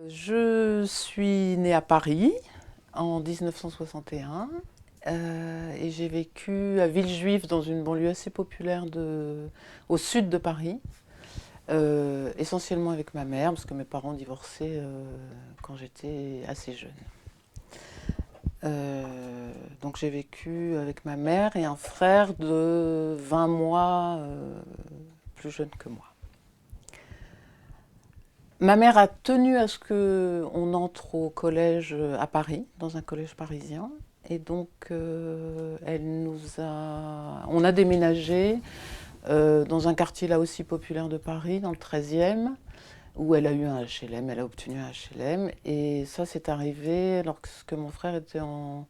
Je suis née à Paris en 1961 et j'ai vécu à Villejuif dans une banlieue assez populaire au sud de Paris, essentiellement avec ma mère parce que mes parents divorçaient quand j'étais assez jeune. Donc j'ai vécu avec ma mère et un frère de 20 mois plus jeune que moi. Ma mère a tenu à ce qu'on entre au collège à Paris, dans un collège parisien. Et donc, on a déménagé dans un quartier là aussi populaire de Paris, dans le 13e, où elle a eu un HLM, elle a obtenu un HLM. Et ça, c'est arrivé lorsque mon frère était en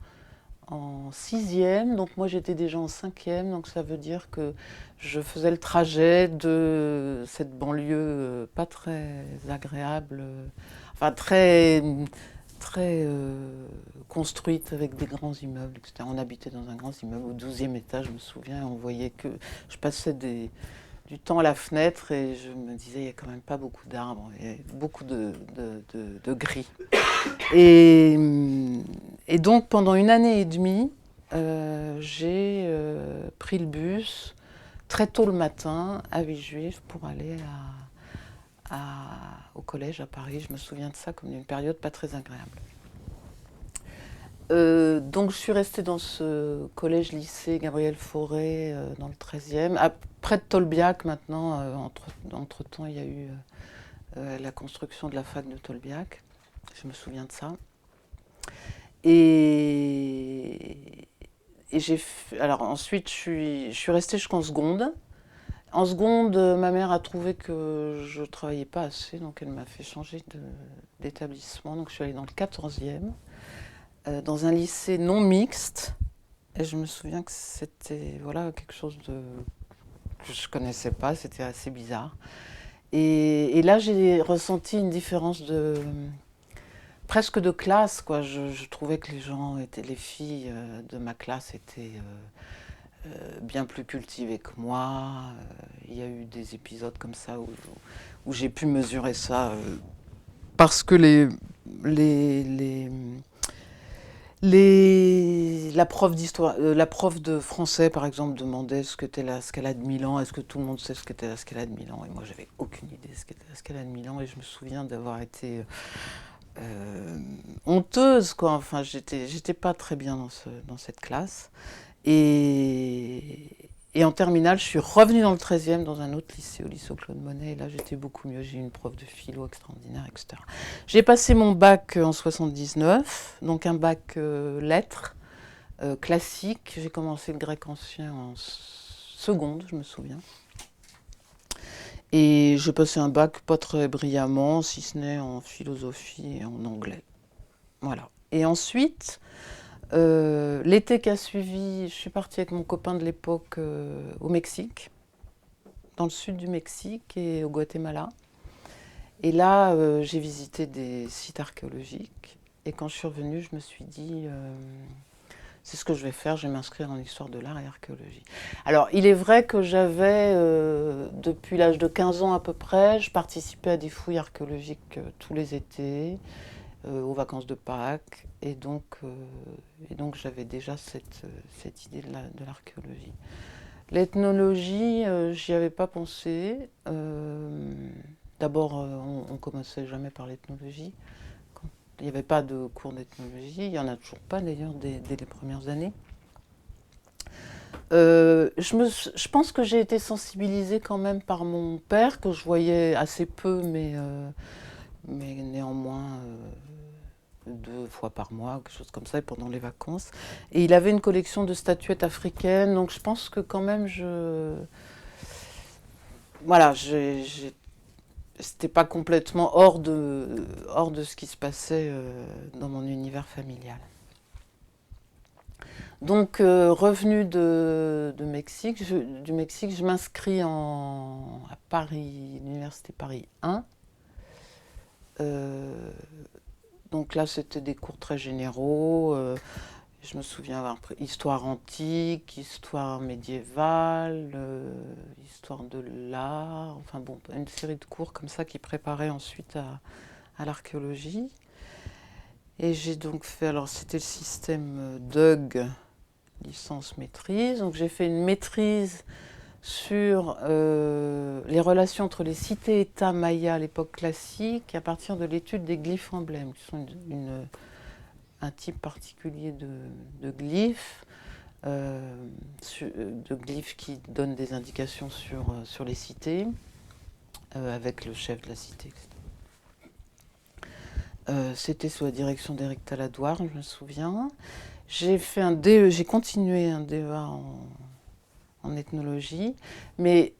6e, donc moi j'étais déjà en 5e, donc ça veut dire que je faisais le trajet de cette banlieue pas très agréable, enfin très construite avec des grands immeubles, etc. On habitait dans un grand immeuble au 12e étage, je me souviens, et on voyait que je passais du temps à la fenêtre et je me disais il n'y a quand même pas beaucoup d'arbres, il y a beaucoup de gris. Et, et donc pendant une année et demie, j'ai pris le bus très tôt le matin à Villejuif pour aller au collège à Paris. Je me souviens de ça comme d'une période pas très agréable. Donc je suis restée dans ce collège-lycée Gabriel Fauré dans le 13e, près de Tolbiac maintenant. Entre-temps, il y a eu la construction de la fac de Tolbiac. Je me souviens de ça. Et alors ensuite, je suis restée jusqu'en seconde. En seconde, ma mère a trouvé que je ne travaillais pas assez, donc elle m'a fait changer d'établissement. Donc je suis allée dans le 14e, dans un lycée non mixte. Et je me souviens que c'était voilà, quelque chose que je ne connaissais pas, c'était assez bizarre. Et là, j'ai ressenti une différence presque de classe, quoi. Je trouvais que les filles de ma classe étaient bien plus cultivées que moi. Il y a eu des épisodes comme ça où j'ai pu mesurer ça parce que la prof d'histoire, la prof de français, par exemple, demandait ce qu'était la Scala de Milan. Est-ce que tout le monde sait ce qu'était la Scala de Milan? Et moi, j'avais aucune idée de ce qu'était la Scala de Milan. Et je me souviens d'avoir été honteuse, quoi. Enfin, j'étais pas très bien dans cette classe. Et en terminale, je suis revenue dans le 13e, dans un autre lycée, au lycée Claude Monet. Et là, j'étais beaucoup mieux. J'ai eu une prof de philo extraordinaire, etc. J'ai passé mon bac en 79, donc un bac lettres classique. J'ai commencé le grec ancien en seconde, je me souviens. Et j'ai passé un bac pas très brillamment, si ce n'est en philosophie et en anglais. Voilà. Et ensuite, l'été qui a suivi, je suis partie avec mon copain de l'époque au Mexique, dans le sud du Mexique et au Guatemala. Et là, j'ai visité des sites archéologiques. Et quand je suis revenue, je me suis dit, c'est ce que je vais faire, je vais m'inscrire en histoire de l'art et archéologie. Alors, il est vrai que j'avais, depuis l'âge de 15 ans à peu près, je participais à des fouilles archéologiques tous les étés, aux vacances de Pâques. Et donc j'avais déjà cette idée de l'archéologie. L'ethnologie, j'y avais pas pensé. D'abord, on ne commençait jamais par l'ethnologie. Il n'y avait pas de cours d'ethnologie, il n'y en a toujours pas d'ailleurs dès les premières années. Je pense que j'ai été sensibilisée quand même par mon père, que je voyais assez peu, mais néanmoins 2 fois par mois, quelque chose comme ça, pendant les vacances. Et il avait une collection de statuettes africaines, donc je pense que quand même voilà, c'était pas complètement hors de ce qui se passait dans mon univers familial. Donc, revenu du Mexique, je m'inscris à Paris, l'université Paris 1. Euh, donc là, c'était des cours très généraux. Je me souviens avoir pris histoire antique, histoire médiévale, histoire de l'art, enfin bon, une série de cours comme ça qui préparaient ensuite à l'archéologie. Et j'ai donc fait, alors c'était le système DUG, licence maîtrise. Donc j'ai fait une maîtrise sur les relations entre les cités-États mayas à l'époque classique à partir de l'étude des glyphes emblèmes, qui sont un type particulier de glyphes, de glyphes qui donnent des indications sur les cités, avec le chef de la cité, etc. C'était sous la direction d'Éric Taladoire, je me souviens. J'ai continué un DEA en ethnologie, mais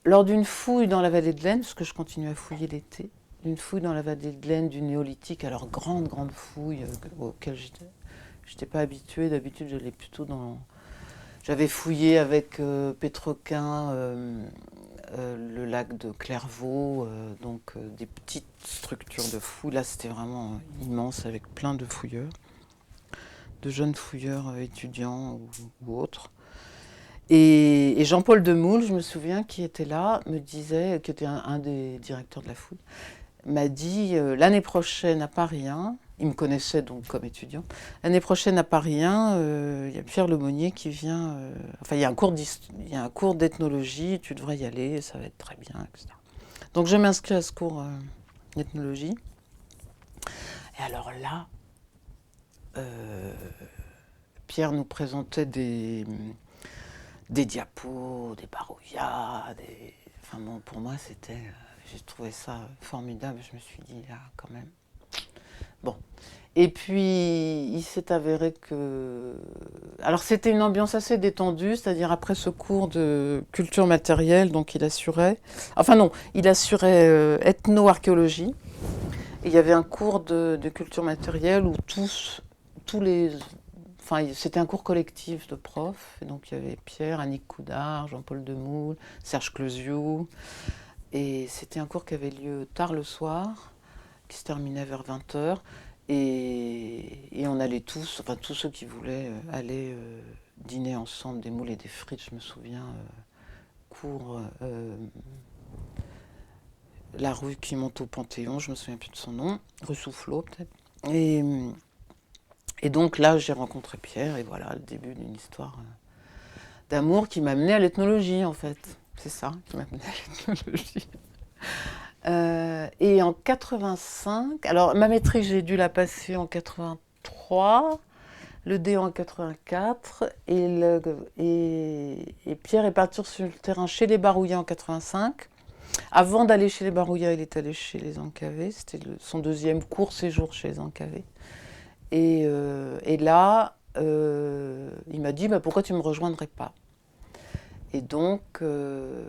lors d'une fouille dans la vallée de l'Aisne, parce que je continuais à fouiller l'été, d'une fouille dans la vallée de l'Aisne du néolithique, alors grande fouille auquel j'étais pas habituée. D'habitude, j'allais plutôt j'avais fouillé avec Pétroquin le lac de Clairvaux, donc des petites structures de fouilles. Là, c'était vraiment immense avec plein de fouilleurs, de jeunes fouilleurs étudiants ou autres. Et Jean-Paul Demoule, je me souviens, qui était là, me disait, qui était un des directeurs de la fouille, m'a dit l'année prochaine à Paris 1, il me connaissait donc comme étudiant, l'année prochaine à Paris 1, il y a Pierre Lemonnier qui vient, enfin il y a un cours d'ethnologie, tu devrais y aller, ça va être très bien, etc. Donc je m'inscris à ce cours d'ethnologie. Et alors là, Pierre nous présentait des diapos, des barouillas, enfin bon, pour moi c'était, j'ai trouvé ça formidable, je me suis dit là quand même. Bon, et puis il s'est avéré que, alors c'était une ambiance assez détendue, c'est-à-dire après ce cours de culture matérielle, donc il assurait, enfin non, il assurait ethno-archéologie, et il y avait un cours de culture matérielle où tous les enfin, c'était un cours collectif de profs. Et donc, il y avait Pierre, Annick Coudard, Jean-Paul Demoule, Serge Closiou. Et c'était un cours qui avait lieu tard le soir, qui se terminait vers 20h. Et on allait tous, enfin tous ceux qui voulaient aller dîner ensemble, des moules et des frites, je me souviens, cours, la rue qui monte au Panthéon, je me souviens plus de son nom, rue Soufflot peut-être. Et donc là, j'ai rencontré Pierre, et voilà, le début d'une histoire d'amour qui m'a mené à l'ethnologie, en fait. C'est ça qui m'a mené à l'ethnologie. Et en 85, alors ma maîtrise, j'ai dû la passer en 83, le D en 84, et Pierre est parti sur le terrain chez les Barouillas en 85. Avant d'aller chez les Barouillas, il est allé chez les Encavés, c'était son deuxième court séjour chez les Encavés. Et là, il m'a dit bah, pourquoi tu ne me rejoindrais pas. Et donc, je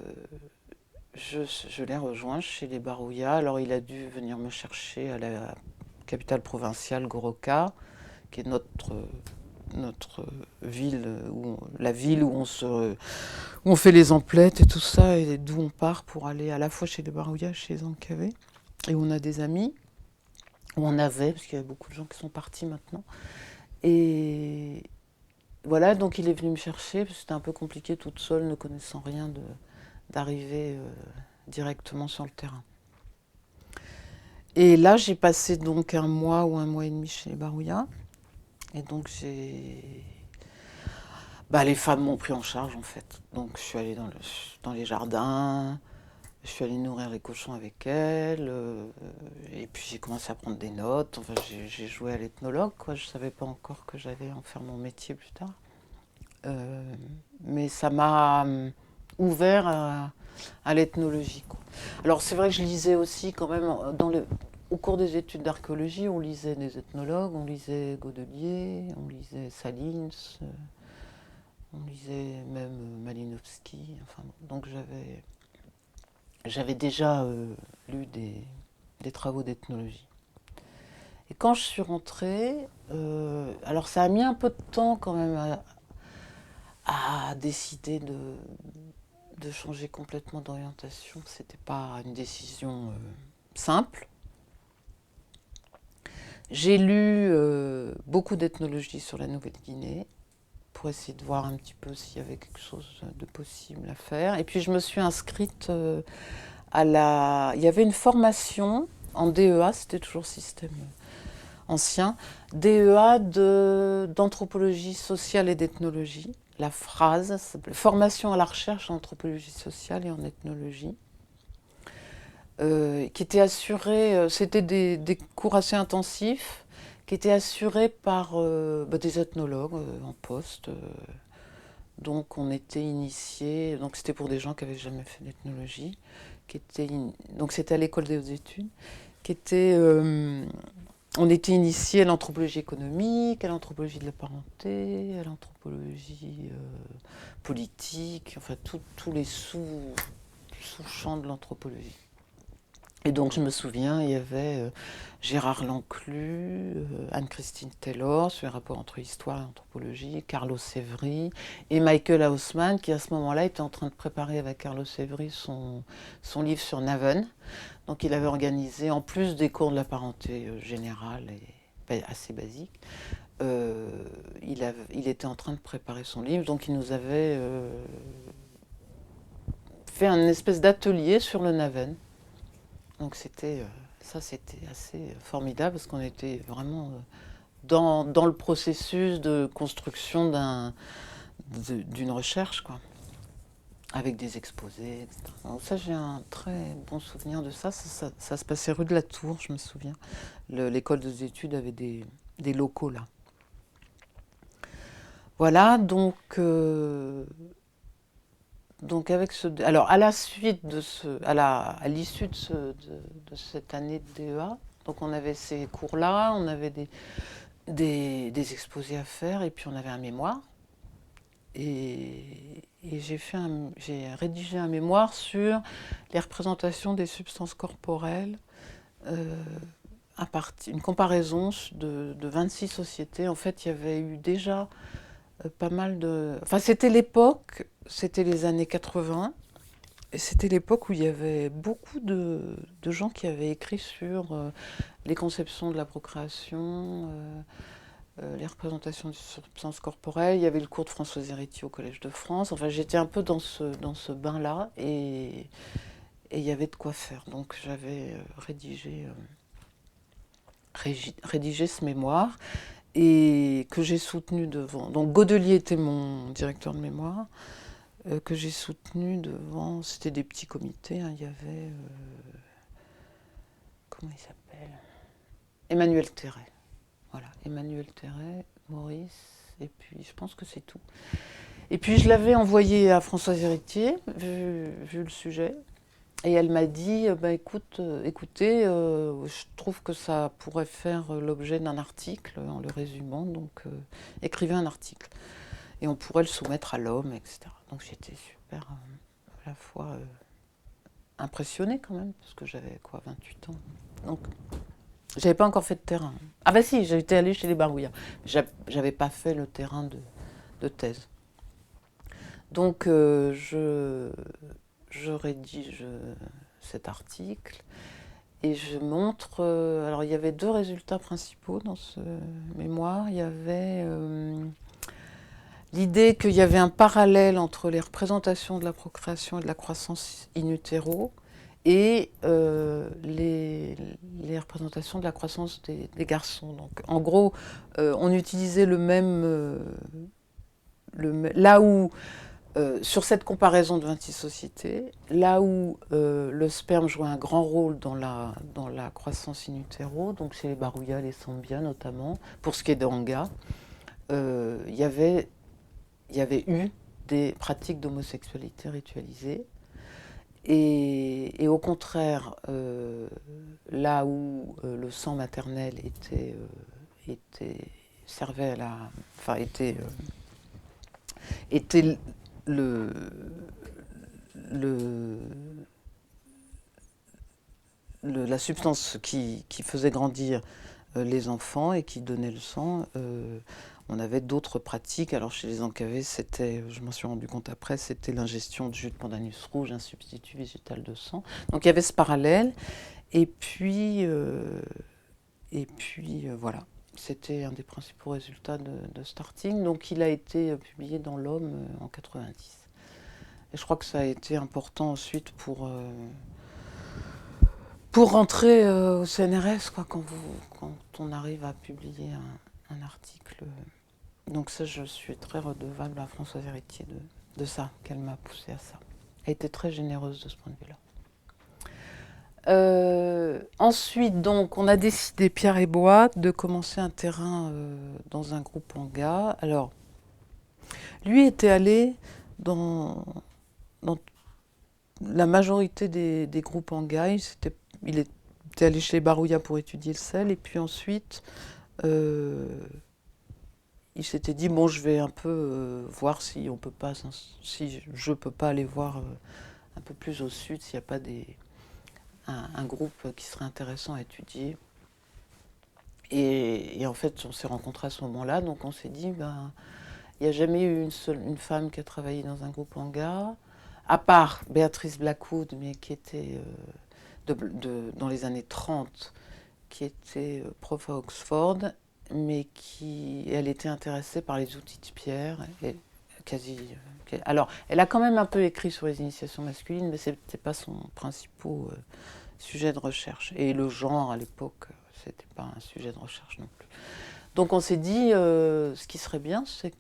l'ai rejoint chez les Barouillas. Alors, il a dû venir me chercher à la capitale provinciale, Goroka, qui est notre ville, la ville où on fait les emplettes et tout ça, et d'où on part pour aller à la fois chez les Barouillas, chez les Encavés, et où on a des amis, où on avait, parce qu'il y a beaucoup de gens qui sont partis maintenant. Et voilà, donc il est venu me chercher, parce que c'était un peu compliqué toute seule, ne connaissant rien, d'arriver directement sur le terrain. Et là, j'ai passé donc un mois ou un mois et demi chez les Barouillas. Et donc les femmes m'ont pris en charge en fait. Donc je suis allée dans les jardins, je suis allée nourrir les cochons avec elles, et puis j'ai commencé à prendre des notes. Enfin, j'ai joué à l'ethnologue, quoi. Je ne savais pas encore que j'allais en faire mon métier plus tard. Mais ça m'a ouvert à l'ethnologie, quoi. Alors c'est vrai que je lisais aussi quand même, au cours des études d'archéologie, on lisait des ethnologues, on lisait Godelier, on lisait Salins, on lisait même Malinowski. Enfin, donc j'avais déjà lu des travaux d'ethnologie. Et quand je suis rentrée, alors ça a mis un peu de temps quand même à décider de changer complètement d'orientation. C'était pas une décision simple. J'ai lu beaucoup d'ethnologie sur la Nouvelle-Guinée pour essayer de voir un petit peu s'il y avait quelque chose de possible à faire. Et puis je me suis inscrite il y avait une formation en DEA, c'était toujours système ancien, DEA d'anthropologie sociale et d'ethnologie. La phrase s'appelait Formation à la recherche en anthropologie sociale et en ethnologie. Qui était assurée, c'était des cours assez intensifs, qui étaient assurés par des ethnologues en poste. Donc on était initiés, donc c'était pour des gens qui n'avaient jamais fait d'ethnologie, donc c'était à l'école des hautes études, on était initiés à l'anthropologie économique, à l'anthropologie de la parenté, à l'anthropologie politique, enfin tous les sous-champs de l'anthropologie. Et donc je me souviens, il y avait Gérard Lanclus, Anne-Christine Taylor sur les rapports entre histoire et anthropologie, Carlos Sévry et Michael Hausmann qui à ce moment-là était en train de préparer avec Carlos Sévry son livre sur Naven. Donc il avait organisé, en plus des cours de la parenté générale et assez basique, il était en train de préparer son livre, donc il nous avait fait un espèce d'atelier sur le Naven. Donc c'était assez formidable parce qu'on était vraiment dans le processus de construction d'une recherche, quoi, avec des exposés, etc. Donc ça, j'ai un très bon souvenir de ça. Ça se passait rue de la Tour, je me souviens. L'école des études avait des locaux là. Voilà, donc alors à la suite à l'issue de cette année de DEA, donc on avait ces cours-là, on avait des exposés à faire et puis on avait un mémoire. Et j'ai rédigé un mémoire sur les représentations des substances corporelles, une comparaison de 26 sociétés. En fait, il y avait eu déjà pas mal de... Enfin, c'était l'époque, c'était les années 80, et c'était l'époque où il y avait beaucoup de gens qui avaient écrit sur les conceptions de la procréation, les représentations des substances corporelles. Il y avait le cours de Françoise Héritier au Collège de France. Enfin, j'étais un peu dans ce bain-là, et il y avait de quoi faire. Donc, j'avais rédigé ce mémoire, et que j'ai soutenu devant. Donc Godelier était mon directeur de mémoire, que j'ai soutenu devant. C'était des petits comités. Hein, il y avait comment il s'appelle, Emmanuel Terret. Voilà, Emmanuel Terret, Maurice, et puis je pense que c'est tout. Et puis je l'avais envoyé à Françoise Héritier, vu le sujet. Et elle m'a dit, écoutez, je trouve que ça pourrait faire l'objet d'un article en le résumant, donc écrivez un article. Et on pourrait le soumettre à l'homme, etc. Donc j'étais super, à la fois impressionnée quand même, parce que j'avais 28 ans. Donc j'avais pas encore fait de terrain. Ah bah si, j'étais allée chez les Barouillas. J'avais pas fait le terrain de thèse. Donc je rédige cet article et je montre... alors il y avait deux résultats principaux dans ce mémoire. Il y avait l'idée qu'il y avait un parallèle entre les représentations de la procréation et de la croissance in utero et les représentations de la croissance des garçons. Donc en gros, on utilisait là où... sur cette comparaison de 26 sociétés, là où le sperme jouait un grand rôle dans la croissance in utero, donc chez les Barouillas, les Sambia notamment, pour ce qui est de Hanga, il y avait eu des pratiques d'homosexualité ritualisées. Et au contraire, là où le sang maternel servait à la... Enfin, était le la substance qui faisait grandir les enfants et qui donnait le sang. On avait d'autres pratiques. Alors chez les encavés, c'était, je m'en suis rendu compte après, c'était l'ingestion de jus de pandanus rouge, un substitut végétal de sang. Donc il y avait ce parallèle. Et puis voilà, c'était un des principaux résultats de Starting. Donc il a été publié dans l'Homme en 90. Et je crois que ça a été important ensuite pour rentrer au CNRS, quoi, quand on arrive à publier un article. Donc ça, je suis très redevable à Françoise Héritier de ça, qu'elle m'a poussée à ça. Elle était très généreuse de ce point de vue-là. Ensuite, donc, on a décidé, Pierre et Bois, de commencer un terrain dans un groupe Anga. Alors, lui était allé dans la majorité des groupes Anga. Il était allé chez les Barouillas pour étudier le sel, et puis ensuite, il s'était dit, bon, je vais un peu voir si je peux pas aller voir un peu plus au sud, s'il n'y a pas un groupe qui serait intéressant à étudier. Et en fait, on s'est rencontrés à ce moment-là, donc on s'est dit, ben, il n'y a jamais eu une femme qui a travaillé dans un groupe Anga, à part Béatrice Blackwood, mais qui était dans les années 30, qui était prof à Oxford, mais elle était intéressée par les outils de Pierre. Alors, elle a quand même un peu écrit sur les initiations masculines, mais ce n'était pas son principal sujet de recherche. Et le genre, à l'époque, ce n'était pas un sujet de recherche non plus. Donc on s'est dit, ce qui serait bien, c'est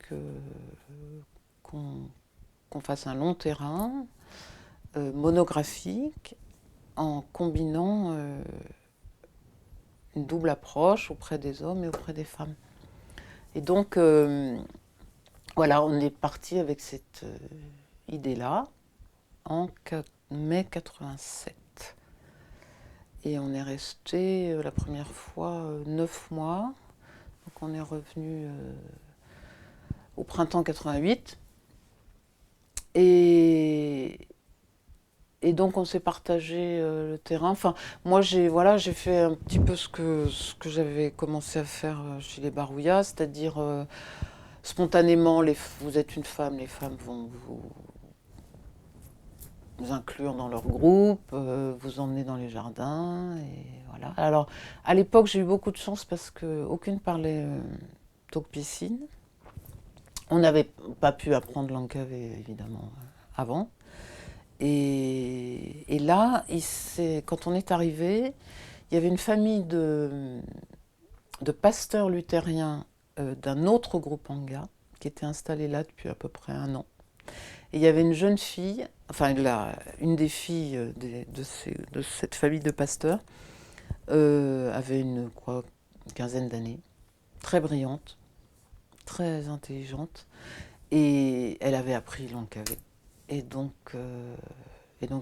qu'on fasse un long terrain monographique en combinant une double approche auprès des hommes et auprès des femmes. Et donc, voilà, on est parti avec cette idée-là en mai 87. Et on est resté la première fois 9 mois. Donc on est revenu au printemps 88. Et donc on s'est partagé le terrain. Enfin, moi j'ai fait un petit peu ce que j'avais commencé à faire chez les Barouillas, c'est-à-dire spontanément, vous êtes une femme, les femmes vont vous inclure dans leur groupe, vous emmener dans les jardins, et voilà. Alors, à l'époque, j'ai eu beaucoup de chance parce qu'aucune parlait Tocqueville. On n'avait pas pu apprendre l'encavé, évidemment, avant. Et là, quand on est arrivé, il y avait une famille de pasteurs luthériens d'un autre groupe Anga qui était installé là depuis à peu près 1 an. Et il y avait une jeune fille, enfin une des filles de cette famille de pasteurs, avait une quinzaine d'années, très brillante, très intelligente, et elle avait appris l'encavé. Et donc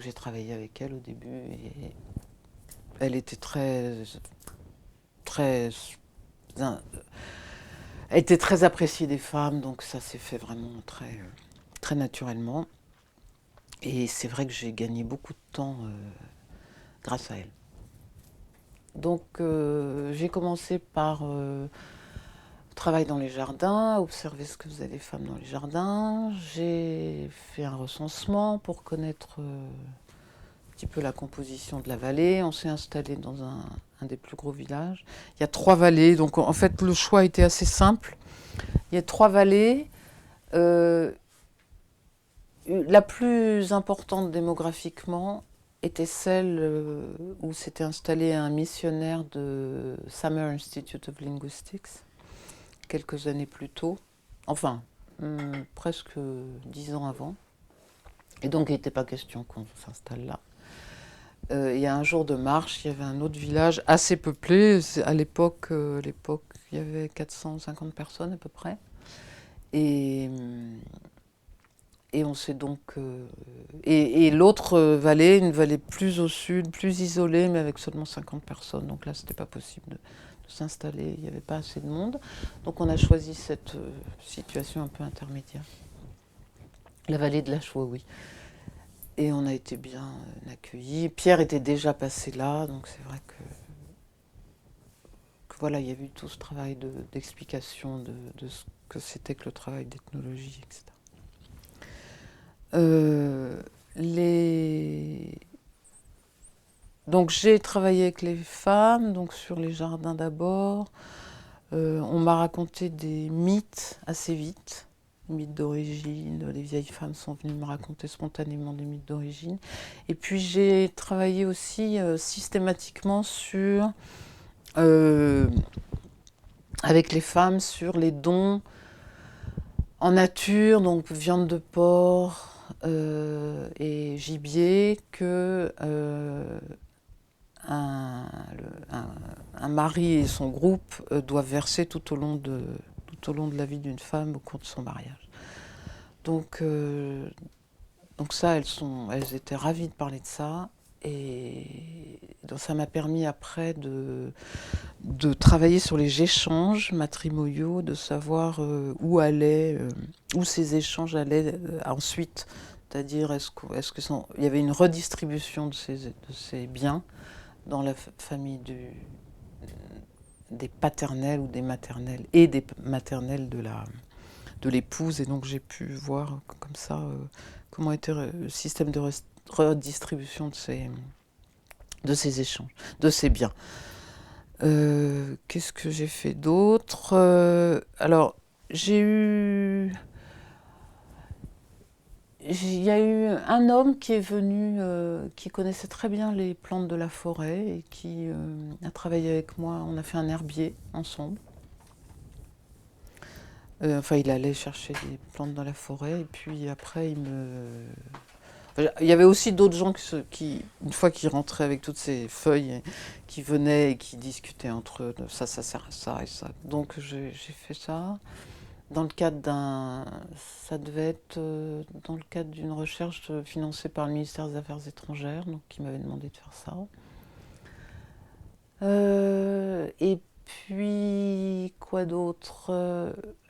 j'ai travaillé avec elle au début, et elle était elle était très appréciée des femmes, donc ça s'est fait vraiment très naturellement. Et c'est vrai que j'ai gagné beaucoup de temps grâce à elle. Donc j'ai commencé par travail dans les jardins, observer ce que faisaient les femmes dans les jardins. J'ai fait un recensement pour connaître un petit peu la composition de la vallée. On s'est installé dans un des plus gros villages. Il y a 3 vallées, donc en fait le choix était assez simple. Il y a 3 vallées. La plus importante démographiquement était celle où s'était installé un missionnaire de Summer Institute of Linguistics quelques années plus tôt, enfin presque 10 ans avant. Et donc il n'était pas question qu'on s'installe là. Il y a un jour de marche, il y avait un autre village assez peuplé. À l'époque, il y avait 450 personnes à peu près. Et on s'est donc... et l'autre vallée, une vallée plus au sud, plus isolée, mais avec seulement 50 personnes. Donc là, c'était pas possible de s'installer, il n'y avait pas assez de monde. Donc on a choisi cette situation un peu intermédiaire. La vallée de la Chouaoui. Et on a été bien accueillis. Pierre était déjà passé là, donc c'est vrai que voilà, il y a eu tout ce travail d'explication de ce que c'était que le travail d'ethnologie, etc. Donc j'ai travaillé avec les femmes, donc sur les jardins d'abord. On m'a raconté des mythes assez vite, mythes d'origine. Les vieilles femmes sont venues me raconter spontanément des mythes d'origine. Et puis j'ai travaillé aussi systématiquement avec les femmes sur les dons en nature, donc viande de porc et gibier, que un mari et son groupe doivent verser tout au long de la vie d'une femme au cours de son mariage. Donc ça, elles étaient ravies de parler de ça. Et donc ça m'a permis après de travailler sur les échanges matrimoniaux, de savoir où ces échanges allaient ensuite. C'est-à-dire, il y avait une redistribution de ces biens dans la famille des paternels ou des maternelles et des maternelles de l'épouse. Et donc j'ai pu voir comme ça comment était le système de redistribution de ces échanges, de ces biens. Qu'est-ce que j'ai fait d'autre? Alors, il y a eu un homme qui est venu, qui connaissait très bien les plantes de la forêt et qui a travaillé avec moi. On a fait un herbier ensemble. Enfin, il allait chercher des plantes dans la forêt et puis après, il y avait aussi d'autres gens qui, une fois qu'ils rentraient avec toutes ces feuilles, qui venaient et qui discutaient entre eux, ça sert à ça et ça. Donc j'ai fait ça. Dans le cadre ça devait être dans le cadre d'une recherche financée par le ministère des Affaires étrangères, donc qui m'avait demandé de faire ça. Et puis, quoi d'autre?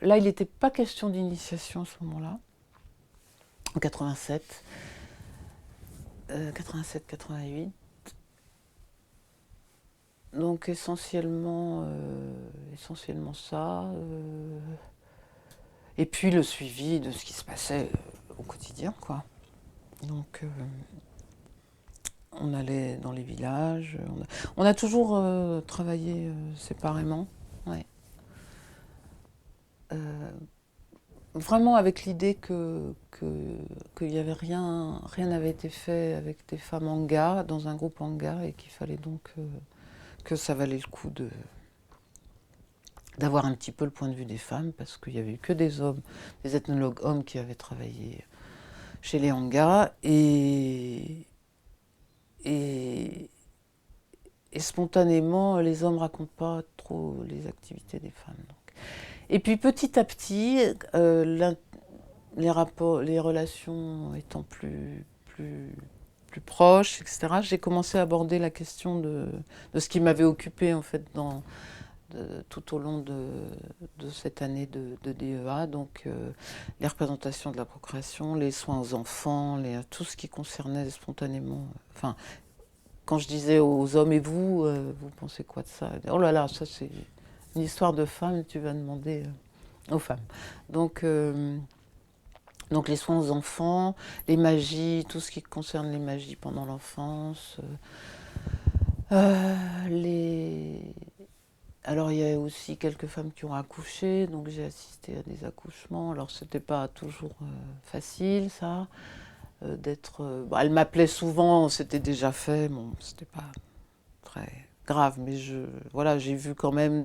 Là, il n'était pas question d'initiation à ce moment-là, en 87. 87-88. Donc essentiellement ça. Et puis le suivi de ce qui se passait au quotidien, quoi. Donc on allait dans les villages. On a toujours travaillé séparément. Ouais. Vraiment avec l'idée qu'il y avait rien n'avait été fait avec des femmes Anga, dans un groupe Anga, et qu'il fallait donc que ça valait le coup d'avoir un petit peu le point de vue des femmes, parce qu'il n'y avait eu que des hommes, des ethnologues hommes qui avaient travaillé chez les Anga, et spontanément, les hommes ne racontent pas trop les activités des femmes. Donc. Et puis petit à petit, les relations étant plus proches, etc., j'ai commencé à aborder la question de ce qui m'avait occupé en fait tout au long de cette année de DEA, donc les représentations de la procréation, les soins aux enfants, tout ce qui concernait spontanément. Enfin, quand je disais aux hommes, et vous pensez quoi de ça? Oh là là, ça c'est une histoire de femme, tu vas demander aux femmes. Donc les soins aux enfants, les magies, tout ce qui concerne les magies pendant l'enfance. Alors il y a aussi quelques femmes qui ont accouché, donc j'ai assisté à des accouchements. Alors c'était pas toujours facile ça, elle m'appelait souvent, c'était déjà fait, bon c'était pas très grave, mais voilà, j'ai vu quand même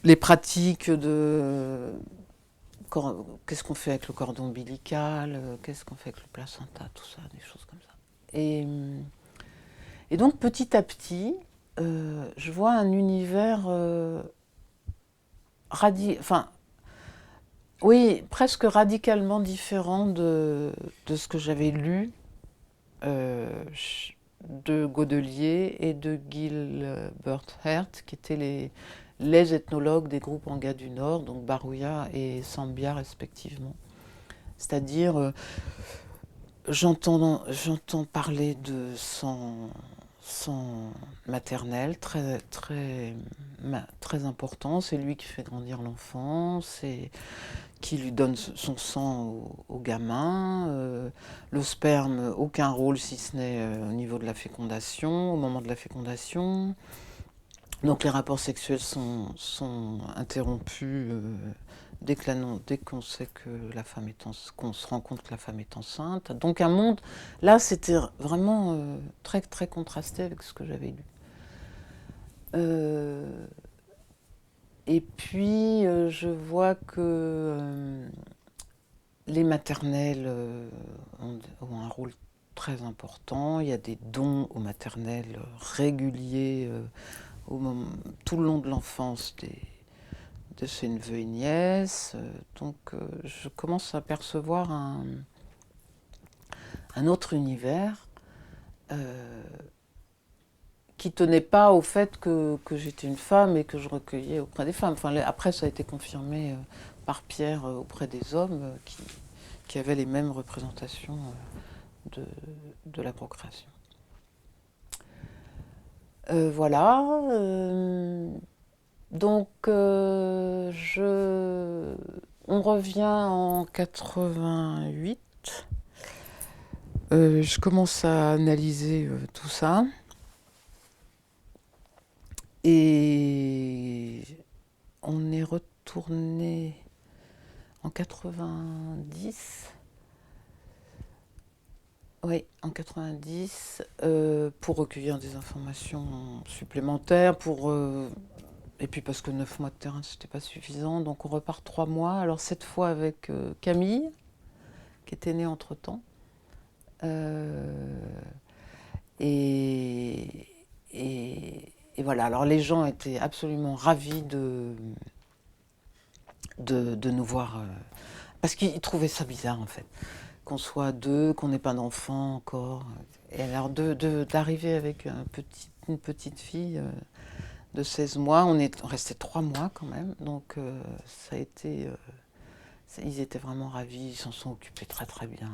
les pratiques de qu'est-ce qu'on fait avec le cordon ombilical, qu'est-ce qu'on fait avec le placenta, tout ça, des choses comme ça. Et donc petit à petit, je vois un univers presque radicalement différent de ce que j'avais lu de Godelier et de Gilbert Hert, qui étaient les ethnologues des groupes Anga du Nord, donc Barouya et Sambia respectivement. C'est-à-dire J'entends parler de sang maternel très important. C'est lui qui fait grandir l'enfant, c'est qui lui donne son sang au gamin. Le sperme, aucun rôle si ce n'est au niveau de la fécondation, au moment de la fécondation. Donc les rapports sexuels sont interrompus dès qu'on sait que la femme est qu'on se rend compte que la femme est enceinte. Donc un monde, là c'était vraiment très très contrasté avec ce que j'avais lu. Et puis je vois que les maternelles ont un rôle très important. Il y a des dons aux maternelles réguliers tout le long de l'enfance de ses neveux et nièces. Donc je commence à percevoir un autre univers qui ne tenait pas au fait que j'étais une femme et que je recueillais auprès des femmes. Enfin, après, ça a été confirmé par Pierre auprès des hommes qui avaient les mêmes représentations de la procréation. Voilà. Donc, on revient en 88. Je commence à analyser tout ça. Et on est retourné en 90. Oui, en 90, pour recueillir des informations supplémentaires, et puis parce que 9 mois de terrain, c'était pas suffisant, donc on repart 3 mois. Alors cette fois avec Camille, qui était née entre-temps. Et, et voilà, alors les gens étaient absolument ravis de nous voir, parce qu'ils trouvaient ça bizarre en fait, qu'on soit deux, qu'on n'ait pas d'enfant encore. Et alors d'arriver avec une petite fille de 16 mois, on restait 3 mois quand même, donc ça a été... ils étaient vraiment ravis, ils s'en sont occupés très très bien.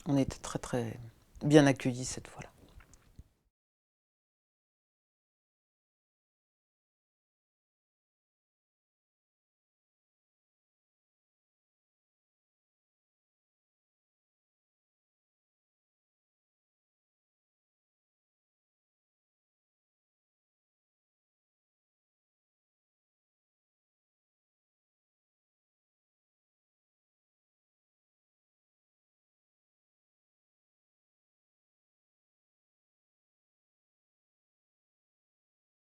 On était très très bien accueillis cette fois-là.